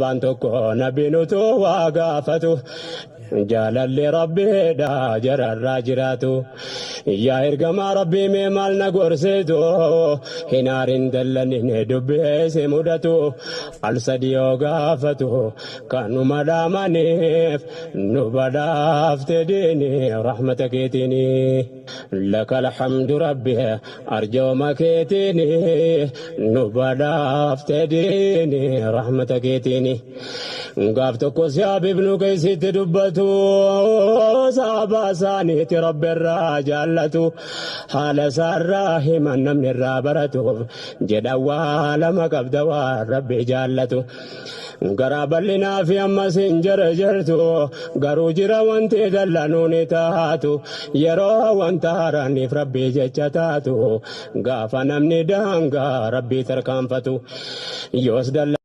Bantuko nabinutu wagafatu Jalalli rabbi da jararra jiratu Ya ergama rabbi me mal na gorsetu Hinarin dallanine dubbe se mudatu Al sadiyo gafatu Kanu madamanif Nubadafte dini rahmatakitini Lakal hamdu rabbi Arjo makitini Nubadafte dini rahmatakitini Gaaf tokko siyaab ibnu keessitti dubbatu saaba isaaniiti rabbi irraa jaallatu haala isaarraa himan namni irraa baratuuf jedha waa lama qabda waan rabbi jaallatu garaa bal'inaa fi ammas hin jarjartu garuu jira wanti dallanuun taatu yeroo wanta haaraaniif rabbi jecha taatu gaafa namni daangaa rabbi tarkaanfatu yoos dalla